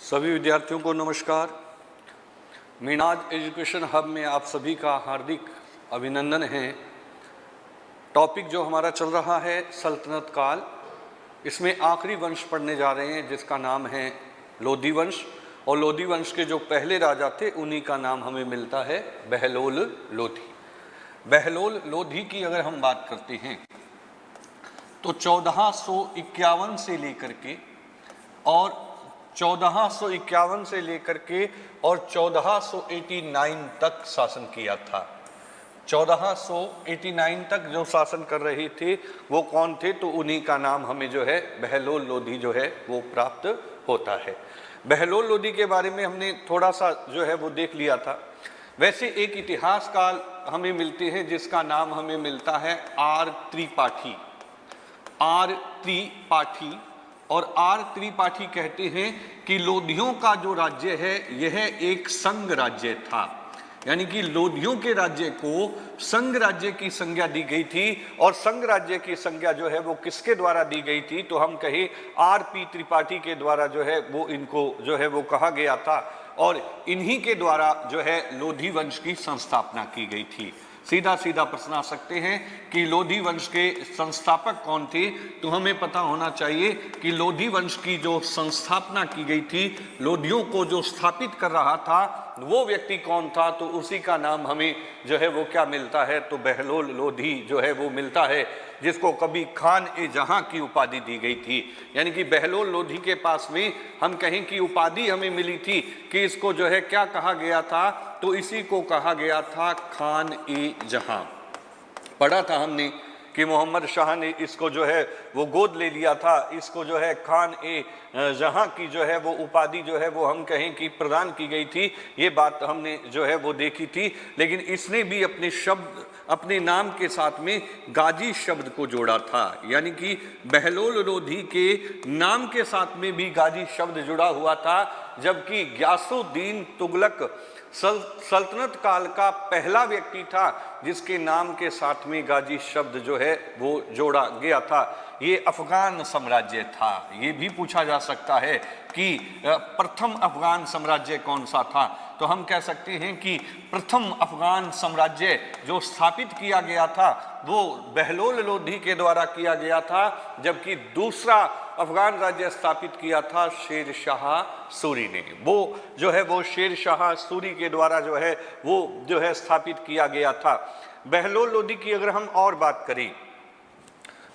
सभी विद्यार्थियों को नमस्कार। मीनाज एजुकेशन हब में आप सभी का हार्दिक अभिनंदन है। टॉपिक जो हमारा चल रहा है सल्तनत काल, इसमें आखिरी वंश पढ़ने जा रहे हैं जिसका नाम है लोधी वंश। और लोधी वंश के जो पहले राजा थे उन्हीं का नाम हमें मिलता है बहलोल लोधी। बहलोल लोधी की अगर हम बात करते हैं तो 1451 से लेकर के और 1451 से लेकर के और 1489 तक शासन किया था। 1489 तक जो शासन कर रहे थे वो कौन थे, तो उन्हीं का नाम हमें जो है बहलोल लोधी जो है वो प्राप्त होता है। बहलोल लोधी के बारे में हमने थोड़ा सा जो है वो देख लिया था। वैसे एक इतिहासकार हमें मिलते हैं जिसका नाम हमें मिलता है आर त्रिपाठी। और आर त्रिपाठी कहते हैं कि लोधियों का जो राज्य है यह एक संघ राज्य था, यानी कि लोधियों के राज्य को संघ राज्य की संज्ञा दी गई थी। और संघ राज्य की संज्ञा जो है वो किसके द्वारा दी गई थी, तो हम कहें आर पी त्रिपाठी के द्वारा जो है वो इनको जो है वो कहा गया था। और इन्हीं के द्वारा जो है लोधी वंश की संस्थापना की गई थी। सीधा सीधा प्रश्न आ सकते हैं कि लोधी वंश के संस्थापक कौन थे, तो हमें पता होना चाहिए कि लोधी वंश की जो संस्थापना की गई थी, लोधियों को जो स्थापित कर रहा था वो व्यक्ति कौन था, तो उसी का नाम हमें जो है वो क्या मिलता है, तो बहलोल लोधी जो है वो मिलता है, जिसको कभी खान ए जहां की उपाधि दी गई थी। यानी कि बहलोल लोधी के पास में हम कहें कि उपाधि हमें मिली थी कि इसको जो है क्या कहा गया था, तो इसी को कहा गया था खान ए जहां। पढ़ा था हमने कि मोहम्मद शाह ने इसको जो है वो गोद ले लिया था, इसको जो है खान ए जहां की जो है वो उपाधि जो है वो हम कहें कि प्रदान की गई थी। ये बात हमने जो है वो देखी थी। लेकिन इसने भी अपने शब्द, अपने नाम के साथ में गाजी शब्द को जोड़ा था, यानी कि बहलोल लोधी के नाम के साथ में भी गाजी शब्द जुड़ा हुआ था। जबकि गियासुद्दीन तुगलक सल्तनत काल का पहला व्यक्ति था जिसके नाम के साथ में गाजी शब्द जो है वो जोड़ा गया था। ये अफगान साम्राज्य था। ये भी पूछा जा सकता है कि प्रथम अफगान साम्राज्य कौन सा था, तो हम कह सकते हैं कि प्रथम अफगान साम्राज्य जो स्थापित किया गया था वो बहलोल लोधी के द्वारा किया गया था। जबकि दूसरा अफगान राज्य स्थापित किया था शेर शाह सूरी ने। वो जो है वो शेर शाह सूरी के द्वारा जो है वो जो है स्थापित किया गया था। बहलोल लोधी की अगर हम और बात करें,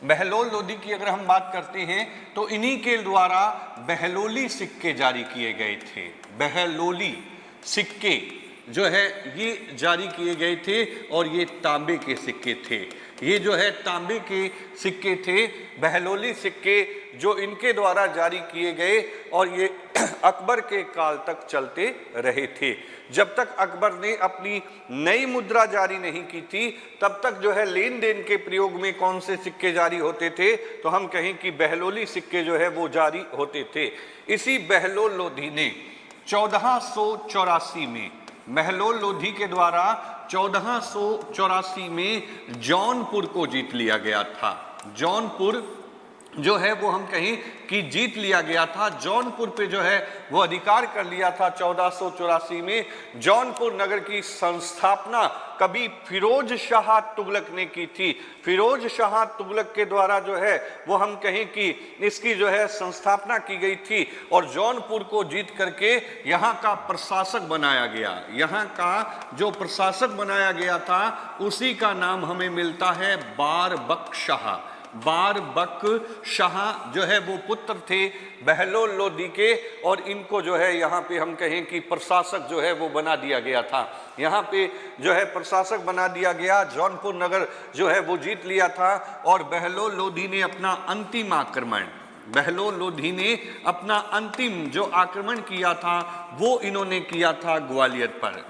बहलोल लोधी की अगर हम बात करते हैं तो इन्हीं के द्वारा बहलोली सिक्के जारी किए गए थे। बहलोली सिक्के जो है ये जारी किए गए थे और ये तांबे के सिक्के थे। ये जो है तांबे के सिक्के थे, बहलोली सिक्के जो इनके द्वारा जारी किए गए और ये अकबर के काल तक चलते रहे थे। जब तक अकबर ने अपनी नई मुद्रा जारी नहीं की थी तब तक जो है लेन देन के प्रयोग में कौन से सिक्के जारी होते थे, तो हम कहें कि बहलोली सिक्के जो है वो जारी होते थे। इसी बहलोल लोधी ने 1484 में बहलोल लोधी के द्वारा 1484 में जौनपुर को जीत लिया गया था। जौनपुर जो है वो हम कहें कि जीत लिया गया था। जौनपुर पे जो है वो अधिकार कर लिया था 1484 में। जौनपुर नगर की संस्थापना कभी फिरोज शाह तुगलक ने की थी। फिरोज शाह तुगलक के द्वारा जो है वो हम कहें कि इसकी जो है संस्थापना की गई थी और जौनपुर को जीत करके यहाँ का प्रशासक बनाया गया। यहाँ का जो प्रशासक बनाया गया था उसी का नाम हमें मिलता है बारबक शाह। बारबक शाह जो है वो पुत्र थे बहलोल लोधी के और इनको जो है यहाँ पे हम कहें कि प्रशासक जो है वो बना दिया गया था। यहाँ पे जो है प्रशासक बना दिया गया। जौनपुर नगर जो है वो जीत लिया था और बहलोल लोधी ने अपना अंतिम आक्रमण, बहलोल लोधी ने अपना अंतिम जो आक्रमण किया था वो इन्होंने किया था ग्वालियर पर।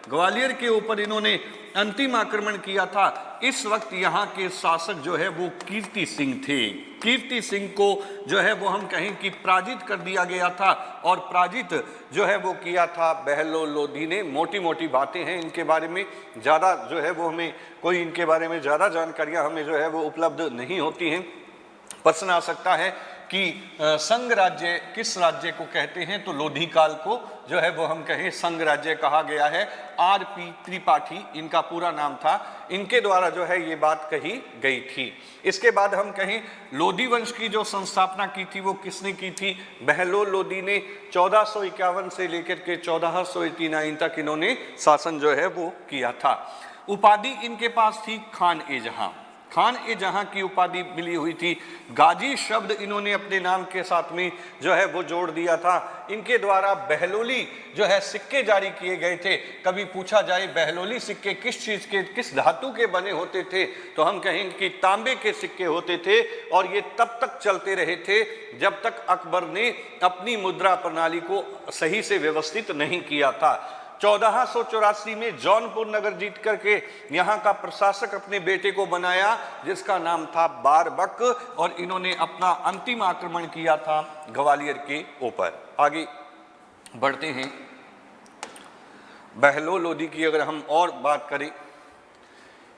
ग्वालियर के ऊपर इन्होंने अंतिम आक्रमण किया था। इस वक्त यहाँ के शासक जो है वो कीर्ति सिंह थे। कीर्ति सिंह को जो है वो हम कहें कि पराजित कर दिया गया था और पराजित जो है वो किया था बहलोल लोधी ने। मोटी मोटी बातें हैं इनके बारे में, ज़्यादा जो है वो हमें कोई इनके बारे में ज़्यादा जानकारियाँ हमें जो है वो उपलब्ध नहीं होती हैं। प्रश्न आ सकता है कि संघ राज्य किस राज्य को कहते हैं, तो लोधी काल को जो है वो हम कहें संघ राज्य कहा गया है। आर.पी. त्रिपाठी इनका पूरा नाम था, इनके द्वारा जो है ये बात कही गई थी। इसके बाद हम कहें लोधी वंश की जो संस्थापना की थी वो किसने की थी? बहलोल लोधी ने 1451 से लेकर के 1489 तक इन्होंने शासन जो है वो किया था। उपाधि इनके पास थी खान ए जहां। खान ए जहां की उपाधि मिली हुई थी। गाजी शब्द इन्होंने अपने नाम के साथ में जो है वो जोड़ दिया था। इनके द्वारा बहलोली जो है सिक्के जारी किए गए थे। कभी पूछा जाए बहलोली सिक्के किस चीज के, किस धातु के बने होते थे, तो हम कहेंगे कि तांबे के सिक्के होते थे और ये तब तक चलते रहे थे जब तक अकबर ने अपनी मुद्रा प्रणाली को सही से व्यवस्थित नहीं किया था। 1484 में जौनपुर नगर जीत करके यहाँ का प्रशासक अपने बेटे को बनाया जिसका नाम था बारबक, और इन्होंने अपना अंतिम आक्रमण किया था ग्वालियर के ऊपर। आगे बढ़ते हैं। बहलोल लोधी की अगर हम और बात करें,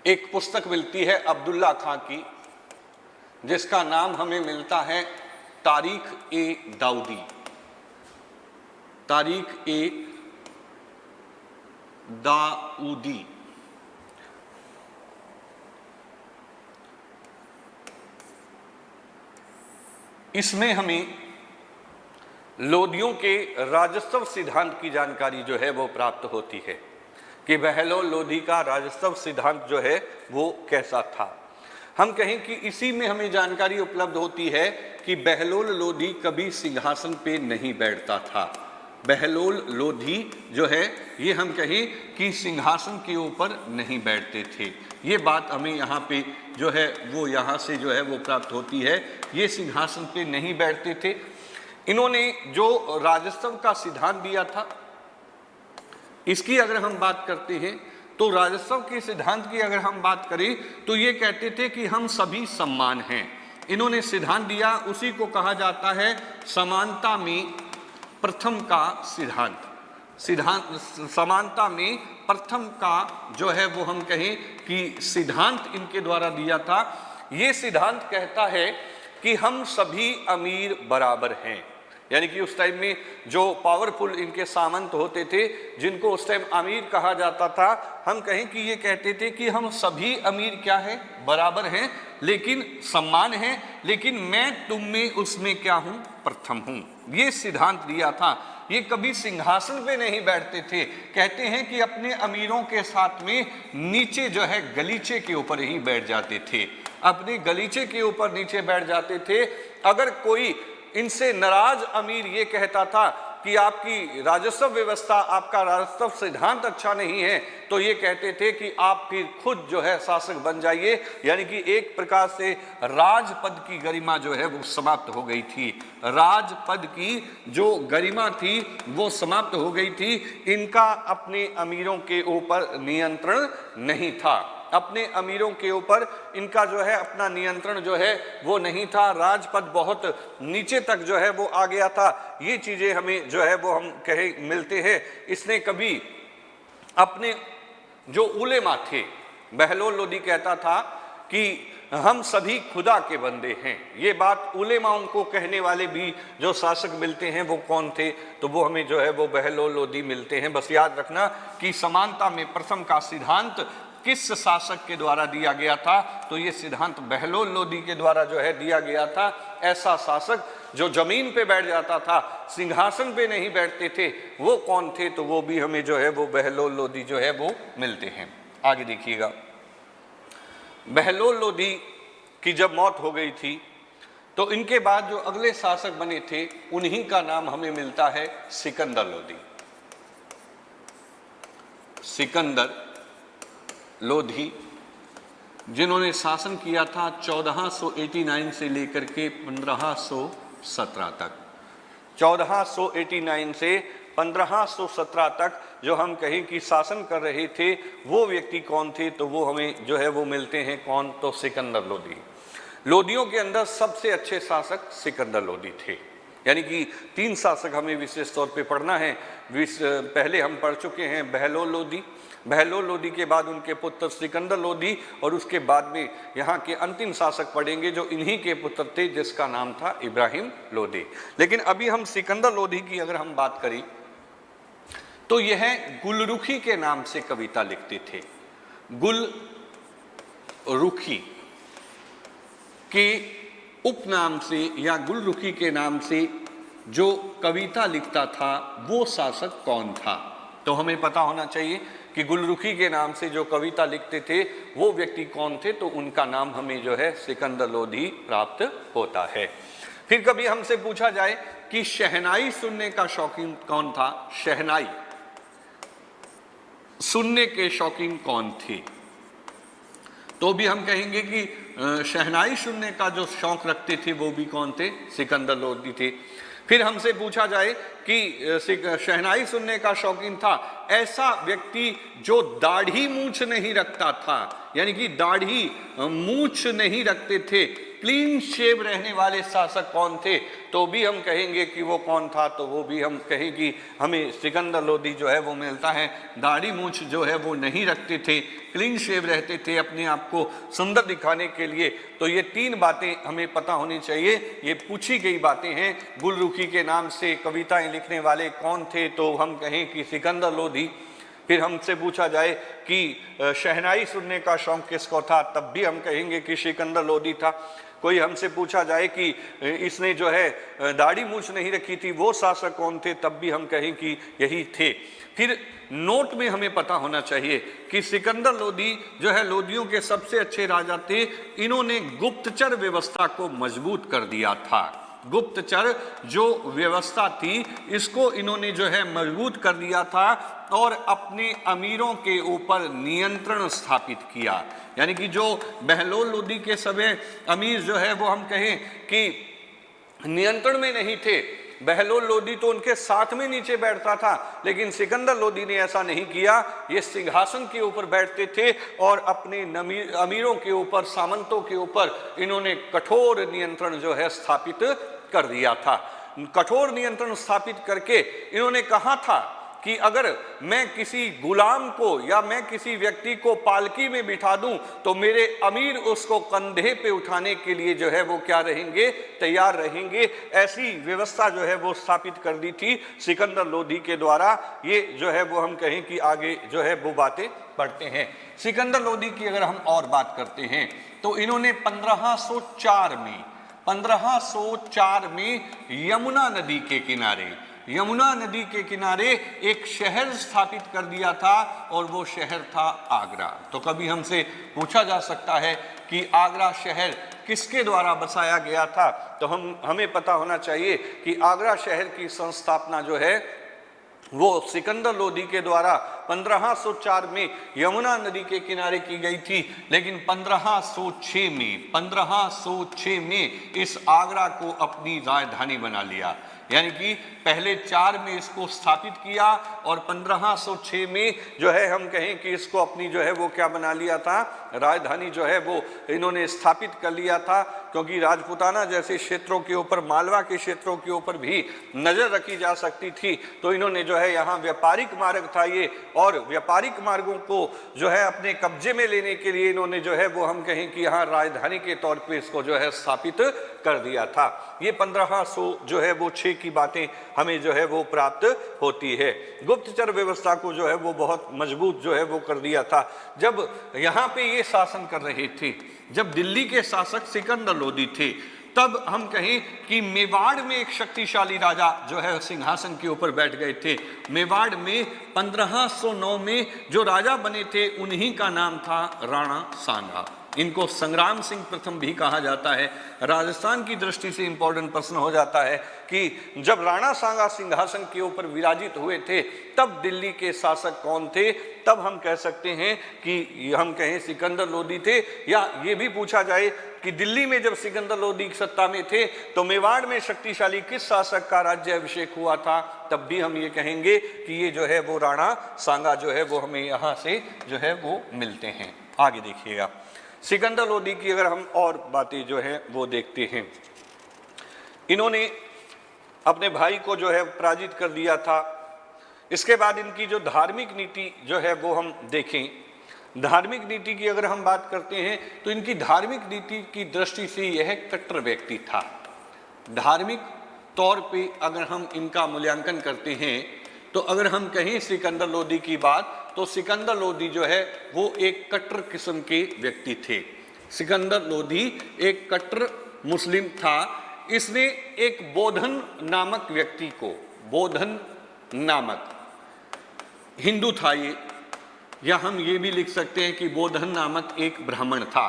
एक पुस्तक मिलती है अब्दुल्ला खां की जिसका नाम हमें मिलता है तारीख ए दाऊदी। तारीख ए दाऊदी। इसमें हमें लोधियों के राजस्व सिद्धांत की जानकारी जो है वो प्राप्त होती है कि बहलोल लोधी का राजस्व सिद्धांत जो है वो कैसा था। हम कहें कि इसी में हमें जानकारी उपलब्ध होती है कि बहलोल लोधी कभी सिंहासन पे नहीं बैठता था। बहलोल लोधी जो है ये हम कहें कि सिंहासन के ऊपर नहीं बैठते थे। ये बात हमें यहाँ पे जो है वो यहाँ से जो है वो प्राप्त होती है। ये सिंहासन पे नहीं बैठते थे। इन्होंने जो राजस्व का सिद्धांत दिया था, इसकी अगर हम बात करते हैं तो राजस्व के सिद्धांत की अगर हम बात करें तो ये कहते थे कि हम सभी समान हैं। इन्होंने सिद्धांत दिया, उसी को कहा जाता है समानता में प्रथम का सिद्धांत। समानता में प्रथम का जो है वो हम कहें कि सिद्धांत इनके द्वारा दिया था। ये सिद्धांत कहता है कि हम सभी अमीर बराबर हैं। यानी कि उस टाइम में जो पावरफुल इनके सामंत होते थे जिनको उस टाइम अमीर कहा जाता था, हम कहें कि ये कहते थे कि हम सभी अमीर क्या है, बराबर हैं, लेकिन सम्मान हैं, लेकिन मैं तुम में उसमें क्या हूं, प्रथम हूं। ये सिद्धांत दिया था। ये कभी सिंहासन पे नहीं बैठते थे। कहते हैं कि अपने अमीरों के साथ में नीचे जो है गलीचे के ऊपर ही बैठ जाते थे। अपने गलीचे के ऊपर नीचे बैठ जाते थे। अगर कोई इनसे नाराज अमीर ये कहता था कि आपकी राजस्व व्यवस्था, आपका राजस्व सिद्धांत अच्छा नहीं है, तो ये कहते थे कि आप फिर खुद जो है शासक बन जाइए। यानी कि एक प्रकार से राजपद की गरिमा जो है वो समाप्त हो गई थी। राजपद की जो गरिमा थी वो समाप्त हो गई थी। इनका अपने अमीरों के ऊपर नियंत्रण नहीं था। अपने अमीरों के ऊपर इनका जो है अपना नियंत्रण जो है वो नहीं था। राजपद बहुत नीचे तक जो है वो आ गया था। ये चीजें हमें जो है वो हम कहे मिलते हैं। इसने कभी अपने जो उलेमा थे, बहलोल लोधी कहता था कि हम सभी खुदा के बंदे हैं। ये बात उलेमाओं को कहने वाले भी जो शासक मिलते हैं वो कौन थे, तो वो हमें जो है वो बहलोल लोधी मिलते हैं। बस याद रखना कि समानता में प्रथम का सिद्धांत किस शासक के द्वारा दिया गया था, तो ये सिद्धांत बहलोल लोधी के द्वारा जो है दिया गया था। ऐसा शासक जो जमीन पे बैठ जाता था, सिंहासन पे नहीं बैठते थे, वो कौन थे, तो वो भी हमें जो है वो बहलोल लोधी जो है वो मिलते हैं। आगे देखिएगा। बहलोल लोधी की जब मौत हो गई थी तो इनके बाद जो अगले शासक बने थे उन्हीं का नाम हमें मिलता है सिकंदर लोधी। सिकंदर लोधी जिन्होंने शासन किया था 1489 से लेकर के 1517 तक। 1489 से 1517 तक जो हम कहें कि शासन कर रहे थे वो व्यक्ति कौन थे, तो वो हमें जो है वो मिलते हैं कौन, तो सिकंदर लोधी। लोधियों के अंदर सबसे अच्छे शासक सिकंदर लोधी थे। यानी कि 3 शासक हमें विशेष तौर पे पढ़ना है। पहले हम पढ़ चुके हैं बहलोल लोदी, बहलोल लोदी के बाद उनके पुत्र सिकंदर लोदी, और उसके बाद में यहाँ के अंतिम शासक पढ़ेंगे जो इन्हीं के पुत्र थे, जिसका नाम था इब्राहिम लोदी। लेकिन अभी हम सिकंदर लोदी की अगर हम बात करें तो यह गुलरुखी के नाम से कविता लिखते थे। गुलरुखी के उपनाम से या गुलरुखी के नाम से जो कविता लिखता था वो शासक कौन था? तो हमें पता होना चाहिए कि गुलरुखी के नाम से जो कविता लिखते थे वो व्यक्ति कौन थे, तो उनका नाम हमें जो है सिकंदर लोदी प्राप्त होता है। फिर कभी हमसे पूछा जाए कि शहनाई सुनने का शौकीन कौन था, शहनाई सुनने के शौकीन कौन थे, तो भी हम कहेंगे कि शहनाई सुनने का जो शौक रखते थे वो भी कौन थे, सिकंदर लोदी थे। फिर हमसे पूछा जाए कि शहनाई सुनने का शौकीन था ऐसा व्यक्ति जो दाढ़ी मूछ नहीं रखता था, यानी कि दाढ़ी मूछ नहीं रखते थे, क्लीन शेव रहने वाले शासक कौन थे, तो भी हम कहेंगे कि वो कौन था, तो वो भी हम कहें कि हमें सिकंदर लोदी जो है वो मिलता है। दाढ़ी मूछ जो है वो नहीं रखते थे, क्लीन शेव रहते थे अपने आप को सुंदर दिखाने के लिए। तो ये 3 बातें हमें पता होनी चाहिए, ये पूछी गई बातें हैं। गुलरुखी के नाम से कविताएं लिखने वाले कौन थे, तो हम कहें कि सिकंदर लोदी। फिर हमसे पूछा जाए कि शहनाई सुनने का शौक किसको था, तब भी हम कहेंगे कि सिकंदर लोदी था। कोई हमसे पूछा जाए कि इसने जो है दाढ़ी मूछ नहीं रखी थी वो शासक कौन थे, तब भी हम कहें कि यही थे। फिर नोट में हमें पता होना चाहिए कि सिकंदर लोदी जो है लोदियों के सबसे अच्छे राजा थे। इन्होंने गुप्तचर व्यवस्था को मजबूत कर दिया था। गुप्तचर जो व्यवस्था थी इसको इन्होंने जो है मजबूत कर दिया था और अपने अमीरों के ऊपर नियंत्रण स्थापित किया। यानी कि जो बहलोल लोदी के समय अमीर जो है वो हम कहें कि नियंत्रण में नहीं थे, बहलोल लोदी तो उनके साथ में नीचे बैठता था, लेकिन सिकंदर लोदी ने ऐसा नहीं किया। ये सिंहासन के ऊपर बैठते थे और अपने अमीरों के ऊपर, सामंतों के ऊपर इन्होंने कठोर नियंत्रण जो है स्थापित कर दिया था। कठोर नियंत्रण स्थापित करके इन्होंने कहा था कि अगर मैं किसी गुलाम को या मैं किसी व्यक्ति को पालकी में बिठा दूं तो मेरे अमीर उसको कंधे पे उठाने के लिए जो है वो क्या रहेंगे, तैयार रहेंगे। ऐसी व्यवस्था जो है वो स्थापित कर दी थी सिकंदर लोदी के द्वारा। ये जो है वो हम कहें कि आगे जो है वो बातें पढ़ते हैं। सिकंदर लोदी की अगर हम और बात करते हैं तो इन्होंने 1504 में यमुना नदी के किनारे, यमुना नदी के किनारे एक शहर स्थापित कर दिया था और वो शहर था आगरा। तो कभी हमसे पूछा जा सकता है कि आगरा शहर किसके द्वारा बसाया गया था, तो हमें पता होना चाहिए कि आगरा शहर की संस्थापना जो है वो सिकंदर लोदी के द्वारा 1504 में यमुना नदी के किनारे की गई थी। लेकिन 1506 में इस आगरा को अपनी राजधानी बना लिया। यानी कि पहले 4 में इसको स्थापित किया और 1506 में जो है हम कहें कि इसको अपनी जो है वो क्या बना लिया था, राजधानी जो है वो इन्होंने स्थापित कर लिया था। क्योंकि राजपूताना जैसे क्षेत्रों के ऊपर, मालवा के क्षेत्रों के ऊपर भी नजर रखी जा सकती थी, तो इन्होंने जो है यहाँ व्यापारिक मार्ग था ये, और व्यापारिक मार्गों को जो है अपने कब्जे में लेने के लिए इन्होंने जो है वो हम कहें कि यहाँ राजधानी के तौर पे इसको जो है स्थापित कर दिया था। ये 1500 जो है वो 6 की बातें हमें जो है वो प्राप्त होती है। गुप्तचर व्यवस्था को जो है वो बहुत मजबूत जो है वो कर दिया था। जब यहाँ पे ये शासन कर रहे थे, जब दिल्ली के शासक सिकंदर लोदी थे, तब हम कहें कि मेवाड़ में एक शक्तिशाली राजा जो है सिंहासन के ऊपर बैठ गए थे। मेवाड़ में 1509 में जो राजा बने थे उन्हीं का नाम था राणा सांगा। इनको संग्राम सिंह प्रथम भी कहा जाता है। राजस्थान की दृष्टि से इंपॉर्टेंट प्रश्न हो जाता है कि जब राणा सांगा सिंहासन के ऊपर विराजित हुए थे तब दिल्ली के शासक कौन थे, तब हम कह सकते हैं कि हम कहें सिकंदर लोदी थे। या ये भी पूछा जाए कि दिल्ली में जब सिकंदर लोदी सत्ता में थे तो मेवाड़ में शक्तिशाली किस शासक का राज्य अभिषेक हुआ था, तब भी हम ये कहेंगे कि ये जो है वो राणा सांगा जो है वो हमें यहाँ से जो है वो मिलते हैं। आगे देखिएगा, सिकंदर लोदी की अगर हम और बातें जो है वो देखते हैं, इन्होंने अपने भाई को जो है पराजित कर दिया था। इसके बाद इनकी जो धार्मिक नीति जो है वो हम देखें, धार्मिक नीति की अगर हम बात करते हैं तो इनकी धार्मिक नीति की दृष्टि से यह कट्टर व्यक्ति था। धार्मिक तौर पे अगर हम इनका मूल्यांकन करते हैं तो अगर हम कहें सिकंदर लोदी की बात, तो सिकंदर लोदी जो है वो एक कट्टर किस्म के व्यक्ति थे। सिकंदर लोदी एक कट्टर मुस्लिम था। इसने एक बोधन नामक व्यक्ति को, बोधन नामक हिंदू था ये, या हम ये भी लिख सकते हैं कि बोधन नामक एक ब्राह्मण था।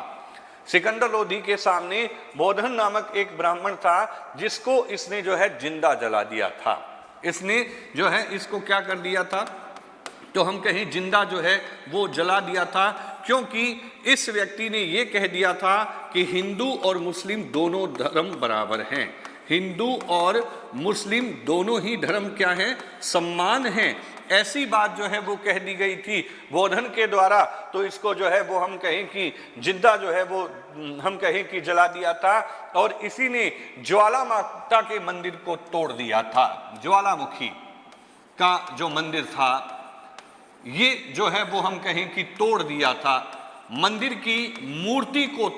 सिकंदर लोदी के सामने बोधन नामक एक ब्राह्मण था जिसको इसने जो है जिंदा जला दिया था। इसने जो है इसको क्या कर दिया था, तो हम कहें जिंदा जो है वो जला दिया था, क्योंकि इस व्यक्ति ने ये कह दिया था कि हिंदू और मुस्लिम दोनों धर्म बराबर हैं। हिंदू और मुस्लिम दोनों ही धर्म क्या हैं, सम्मान हैं। ऐसी बात जो है वो कह दी गई थी बोधन के द्वारा। तो इसको जो है वो हम कहें कि जिंदा जो है वो हम कहें कि जला दिया था। और इसी ने ज्वाला माता के मंदिर को तोड़ दिया था। ज्वालामुखी का जो मंदिर था ये जो है वो हम कहें कि तोड़ दिया था। मंदिर की मूर्ति को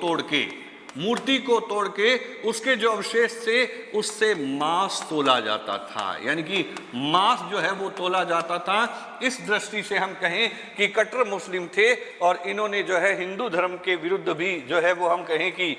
तोड़ के उसके जो अवशेष थे उससे मांस तोला जाता था, यानी कि मांस जो है वो तोला जाता था। इस दृष्टि से हम कहें कि कट्टर मुस्लिम थे और इन्होंने जो है हिंदू धर्म के विरुद्ध भी जो है वो हम कहें कि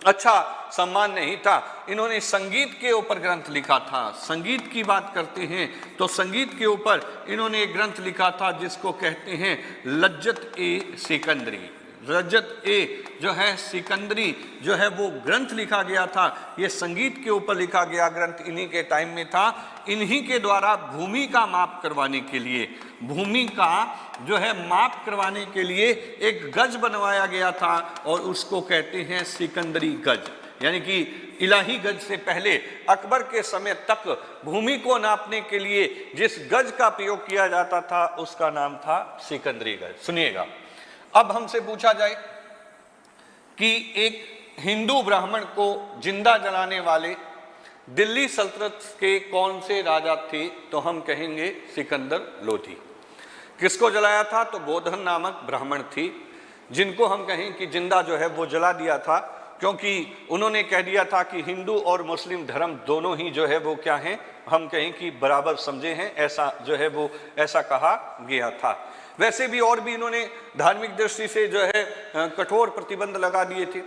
अच्छा सम्मान नहीं था। इन्होंने संगीत के ऊपर ग्रंथ लिखा था। संगीत की बात करते हैं तो संगीत के ऊपर इन्होंने एक ग्रंथ लिखा था जिसको कहते हैं लज्जत ए सिकंदरी। लज्जत ए जो है सिकंदरी जो है वो ग्रंथ लिखा गया था। ये संगीत के ऊपर लिखा गया ग्रंथ इन्हीं के टाइम में था। इन्हीं के द्वारा भूमि का माप करवाने के लिए, भूमि का जो है माप करवाने के लिए एक गज बनवाया गया था और उसको कहते हैं सिकंदरी गज, यानी कि इलाही गज से पहले अकबर के समय तक भूमि को नापने के लिए जिस गज का प्रयोग किया जाता था उसका नाम था सिकंदरी गज। सुनिएगा, अब हमसे पूछा जाए कि एक हिंदू ब्राह्मण को जिंदा जलाने वाले दिल्ली सल्तनत के कौन से राजा थे, तो हम कहेंगे सिकंदर लोधी। किसको जलाया था, तो बोधन नामक ब्राह्मण थी जिनको हम कहें कि जिंदा जो है वो जला दिया था, क्योंकि उन्होंने कह दिया था कि हिंदू और मुस्लिम धर्म दोनों ही जो है वो क्या हैं, हम कहें कि बराबर समझे हैं, ऐसा जो है वो ऐसा कहा गया था। वैसे भी और भी इन्होंने धार्मिक दृष्टि से जो है कठोर प्रतिबंध लगा दिए थे।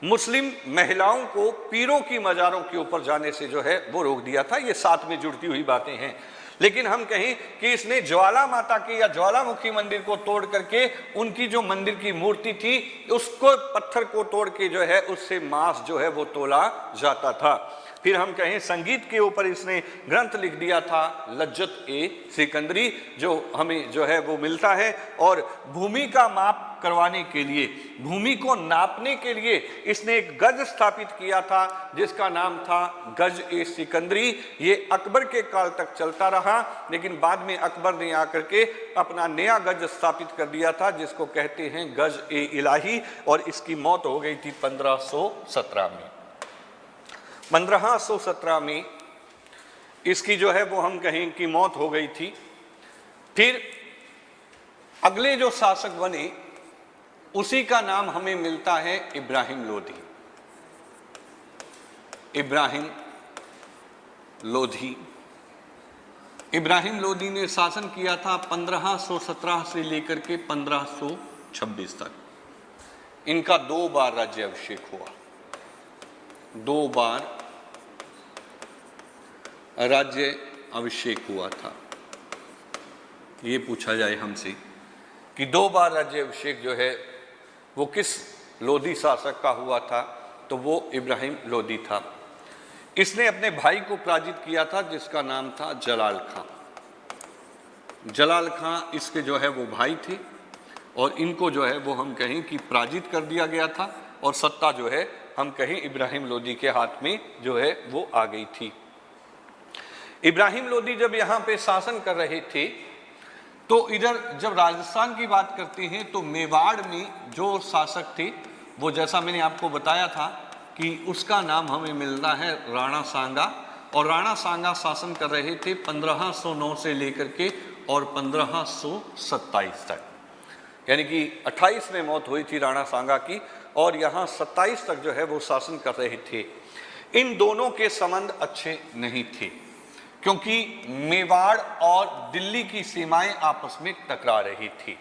मुस्लिम महिलाओं को पीरों की मज़ारों के ऊपर जाने से जो है वो रोक दिया था। ये साथ में जुड़ती हुई बातें हैं। लेकिन हम कहें कि इसने ज्वाला माता के या ज्वालामुखी मंदिर को तोड़ करके उनकी जो मंदिर की मूर्ति थी उसको पत्थर को तोड़ के जो है उससे मांस जो है वो तोला जाता था। फिर हम कहें संगीत के ऊपर इसने ग्रंथ लिख दिया था लज्जत ए सिकंदरी, जो हमें जो है वो मिलता है। और भूमि का माप करवाने के लिए, भूमि को नापने के लिए इसने एक गज स्थापित किया था जिसका नाम था गज ए सिकंदरी। ये अकबर के काल तक चलता रहा, लेकिन बाद में अकबर ने आकर के अपना नया गज स्थापित कर दिया था जिसको कहते हैं गज ए इलाही। और इसकी मौत हो गई थी 1517 में। 1517 में इसकी जो है वो हम कहें कि मौत हो गई थी। फिर अगले जो शासक बने उसी का नाम हमें मिलता है इब्राहिम लोधी। इब्राहिम लोधी, इब्राहिम लोधी ने शासन किया था 1517 से लेकर के 1526 तक। इनका 2 बार राज्याभिषेक हुआ, 2 बार राज्य अभिषेक हुआ था। ये पूछा जाए हमसे कि 2 बार राज्य अभिषेक जो है वो किस लोधी शासक का हुआ था, तो वो इब्राहिम लोधी था। इसने अपने भाई को पराजित किया था जिसका नाम था जलाल खां। जलाल खां इसके जो है वो भाई थे और इनको जो है वो हम कहें कि पराजित कर दिया गया था और सत्ता जो है हम कहें इब्राहिम लोधी के हाथ में जो है वो आ गई थी। इब्राहिम लोधी जब यहाँ पे शासन कर रहे थे तो इधर जब राजस्थान की बात करते हैं तो मेवाड़ में जो शासक थे वो, जैसा मैंने आपको बताया था कि उसका नाम हमें मिलता है राणा सांगा। और राणा सांगा शासन कर रहे थे 1509 से लेकर के और 1527 तक, यानी कि 28 में मौत हुई थी राणा सांगा की और यहाँ 27 तक जो है वो शासन कर रहे थे। इन दोनों के संबंध अच्छे नहीं थे क्योंकि मेवाड़ और दिल्ली की सीमाएं आपस में टकरा रही थी।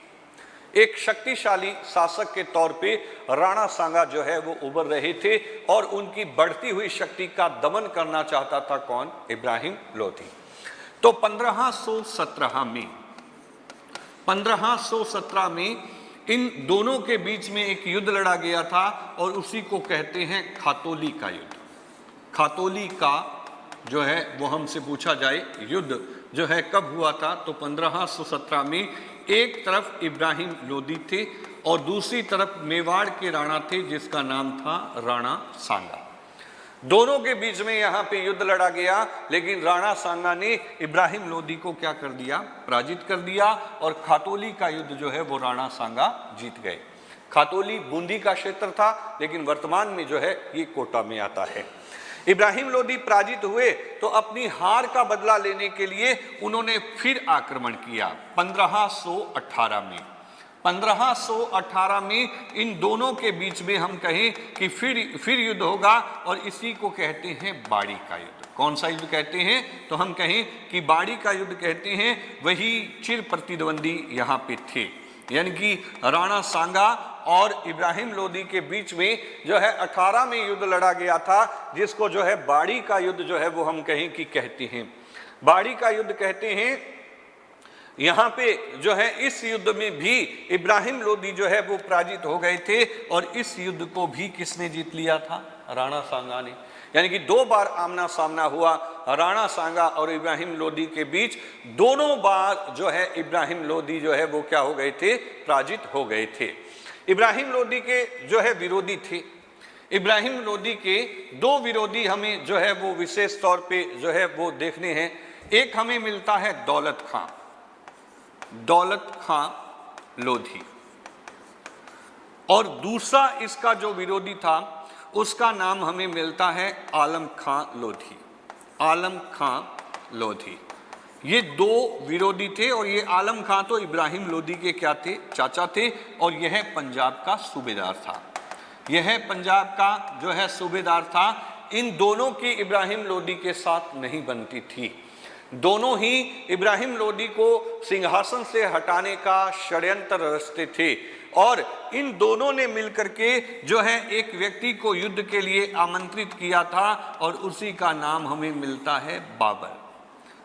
एक शक्तिशाली शासक के तौर पे राणा सांगा जो है वो उभर रहे थे और उनकी बढ़ती हुई शक्ति का दमन करना चाहता था कौन? इब्राहिम लोधी। तो 1517 में इन दोनों के बीच में एक युद्ध लड़ा गया था और उसी को कहते हैं खातौली का युद्ध। खातौली का जो है वो हमसे पूछा जाए युद्ध जो है कब हुआ था, तो 1517 में एक तरफ इब्राहिम लोदी थे और दूसरी तरफ मेवाड़ के राणा थे जिसका नाम था राणा सांगा। दोनों के बीच में यहाँ पे युद्ध लड़ा गया, लेकिन राणा सांगा ने इब्राहिम लोदी को क्या कर दिया? पराजित कर दिया और खातौली का युद्ध जो है वो राणा सांगा जीत गए। खातौली बूंदी का क्षेत्र था, लेकिन वर्तमान में जो है ये कोटा में आता है। इब्राहिम लोदी पराजित हुए तो अपनी हार का बदला लेने के लिए उन्होंने फिर आक्रमण किया 1518 में इन दोनों के बीच में हम कहें कि फिर युद्ध होगा और इसी को कहते हैं बाड़ी का युद्ध। कौन सा युद्ध कहते हैं? तो हम कहें कि बाड़ी का युद्ध कहते हैं। वही चिर प्रतिद्वंदी यहाँ पे थे, यानी कि राणा सांगा और इब्राहिम लोदी के बीच में जो है 18 में युद्ध लड़ा गया था, जिसको जो है बाड़ी का युद्ध जो है वो हम कहें कि कहते हैं। बाड़ी का युद्ध कहते हैं। यहाँ पे जो है इस युद्ध में भी इब्राहिम लोदी जो है वो पराजित हो गए थे और इस युद्ध को भी किसने जीत लिया था? राणा सांगा ने। यानी कि 2 बार आमना सामना हुआ राणा सांगा और इब्राहिम लोदी के बीच। दोनों बार जो है इब्राहिम लोदी जो है वो क्या हो गए थे? पराजित हो गए थे। इब्राहिम लोदी के जो है विरोधी थे। इब्राहिम लोदी के 2 विरोधी हमें जो है वो विशेष तौर पे जो है वो देखने हैं। एक हमें मिलता है दौलत खां लोधी, और दूसरा इसका जो विरोधी था उसका नाम हमें मिलता है आलम खां लोधी। ये 2 विरोधी थे और ये आलम खां तो इब्राहिम लोदी के क्या थे? चाचा थे। और यह पंजाब का सूबेदार था। इन दोनों की इब्राहिम लोदी के साथ नहीं बनती थी। दोनों ही इब्राहिम लोदी को सिंहासन से हटाने का षड्यंत्र रचते थे और इन दोनों ने मिलकर के जो है एक व्यक्ति को युद्ध के लिए आमंत्रित किया था और उसी का नाम हमें मिलता है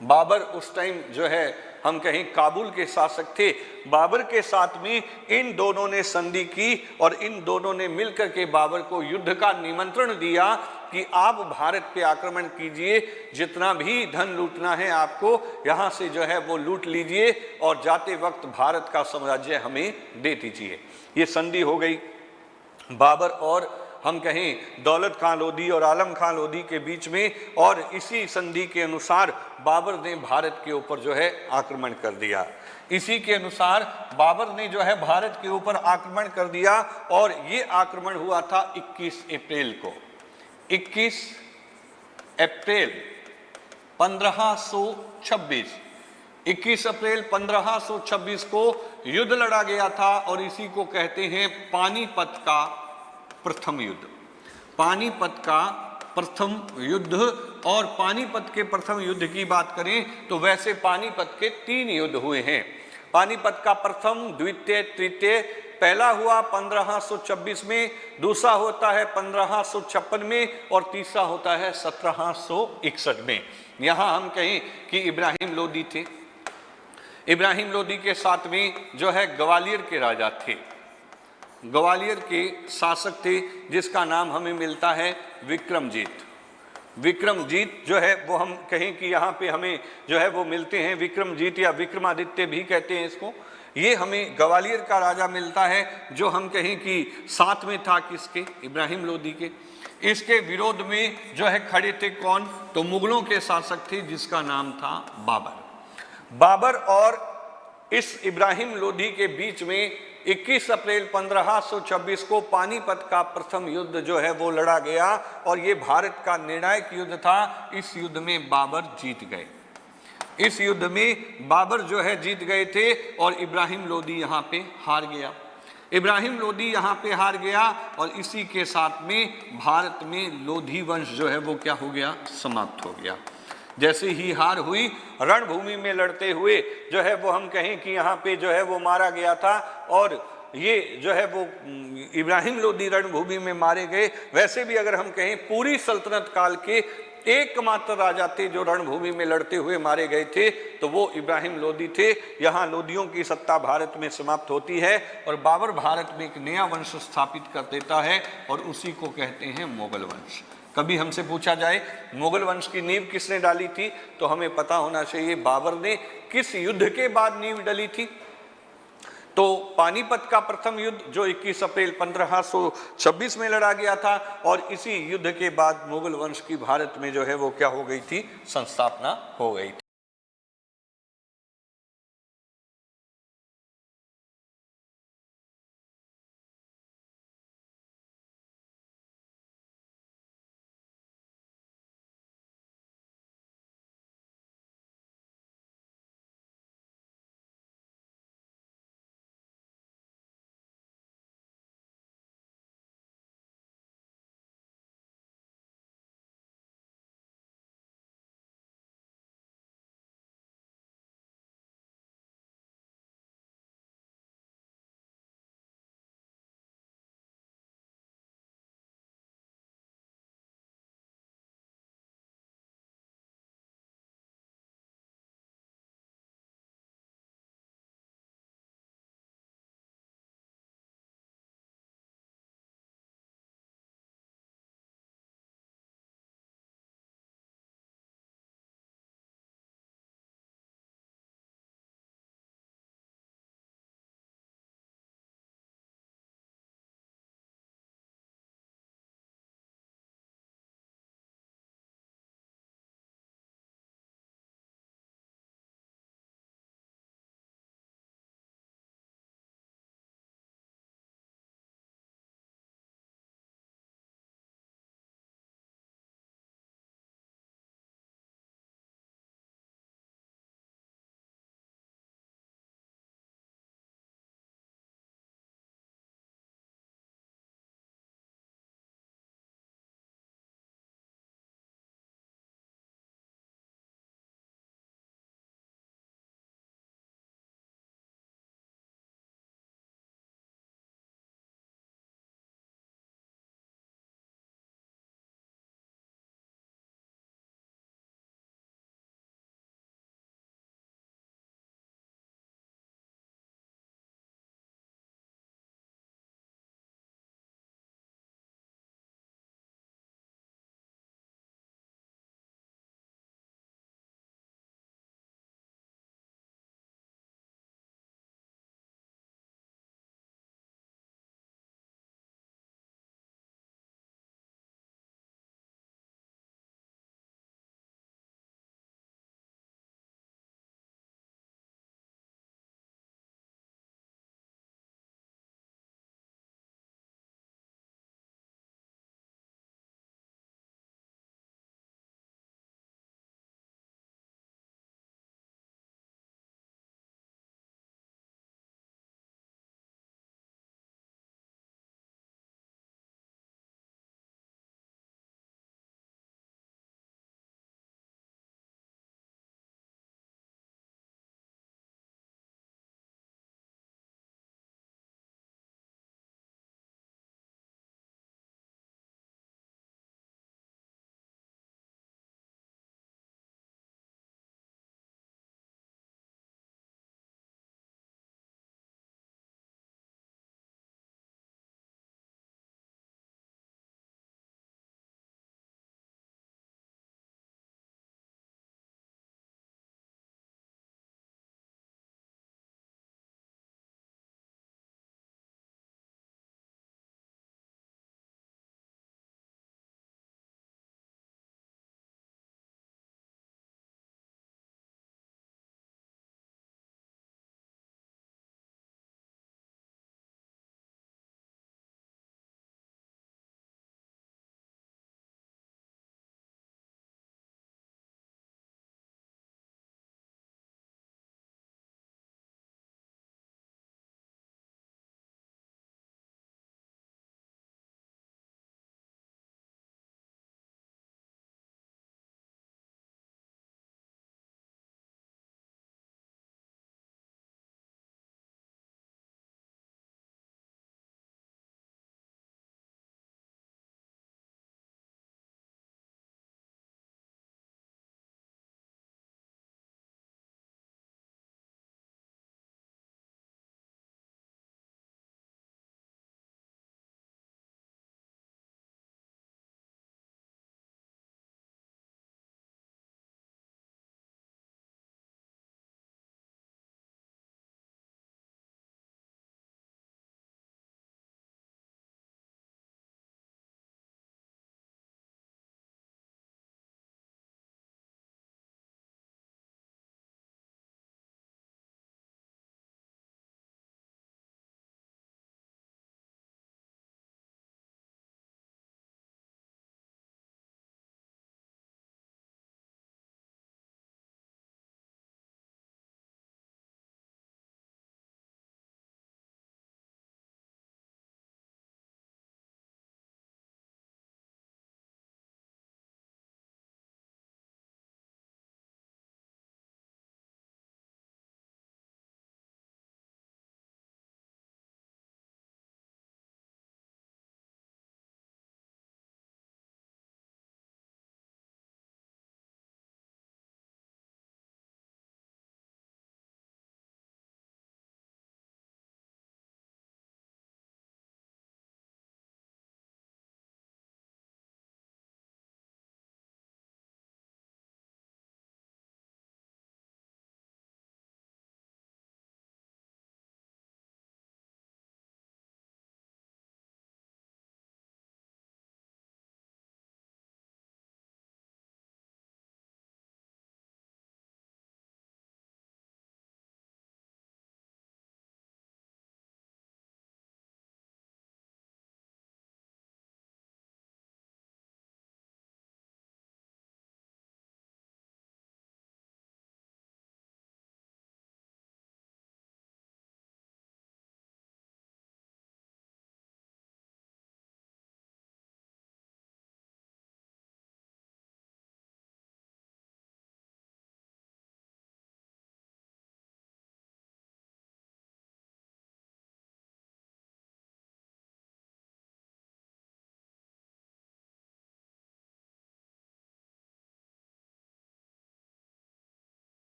बाबर उस टाइम जो है हम कहें काबुल के शासक थे। बाबर के साथ में इन दोनों ने संधि की और इन दोनों ने मिलकर के बाबर को युद्ध का निमंत्रण दिया कि आप भारत पे आक्रमण कीजिए, जितना भी धन लूटना है आपको यहाँ से जो है वो लूट लीजिए और जाते वक्त भारत का साम्राज्य हमें दे दीजिए। ये संधि हो गई बाबर और हम कहें दौलत खां लोदी और आलम खां लोदी के बीच में, और इसी संधि के अनुसार बाबर ने भारत के ऊपर जो है आक्रमण कर दिया। इसी के अनुसार बाबर ने जो है भारत के ऊपर आक्रमण कर दिया और ये आक्रमण हुआ था 21 अप्रैल को। 21 अप्रैल 1526 21 अप्रैल 1526 को युद्ध लड़ा गया था और इसी को कहते हैं पानीपत का प्रथम युद्ध। पानीपत का प्रथम युद्ध। और पानीपत के प्रथम युद्ध की बात करें तो वैसे पानीपत के 3 युद्ध हुए हैं। पानीपत का प्रथम, द्वितीय, तृतीय। पहला हुआ 1526 में, दूसरा होता है 1556 में और तीसरा होता है 1761 में। यहाँ हम कहें कि इब्राहिम लोदी थे। इब्राहिम लोदी के साथ में जो है ग्वालियर के राजा थे, ग्वालियर के शासक थे, जिसका नाम हमें मिलता है विक्रमजीत। विक्रमजीत जो है वो हम कहें कि यहाँ पे हमें जो है वो मिलते हैं विक्रमजीत या विक्रमादित्य भी कहते हैं इसको। ये हमें ग्वालियर का राजा मिलता है जो हम कहें कि साथ में था किसके? इब्राहिम लोदी के। इसके विरोध में जो है खड़े थे कौन? तो मुगलों के शासक थे जिसका नाम था बाबर। बाबर और इस इब्राहिम लोदी के बीच में 21 अप्रैल 1526 को पानीपत का प्रथम युद्ध जो है वो लड़ा गया और ये भारत का निर्णायक युद्ध था। इस युद्ध में बाबर जीत गए। इस युद्ध में बाबर जो है जीत गए थे और इब्राहिम लोदी यहाँ पे हार गया। इब्राहिम लोदी यहाँ पे हार गया और इसी के साथ में भारत में लोधी वंश जो है वो क्या हो गया, समाप्त हो गया। जैसे ही हार हुई, रणभूमि में लड़ते हुए जो है वो हम कहें कि यहाँ पे जो है वो मारा गया था और ये जो है वो इब्राहिम लोदी रणभूमि में मारे गए। वैसे भी अगर हम कहें पूरी सल्तनत काल के एकमात्र राजा थे जो रणभूमि में लड़ते हुए मारे गए थे तो वो इब्राहिम लोदी थे। यहाँ लोदियों की सत्ता भारत में समाप्त होती है और बाबर भारत में एक नया वंश स्थापित कर देता है और उसी को कहते हैं मुगल वंश। कभी हमसे पूछा जाए मुगल वंश की नींव किसने डाली थी तो हमें पता होना चाहिए बाबर ने। किस युद्ध के बाद नींव डली थी? तो पानीपत का प्रथम युद्ध जो 21 अप्रैल 1526 में लड़ा गया था और इसी युद्ध के बाद मुगल वंश की भारत में जो है वो क्या हो गई थी, संस्थापना हो गई थी।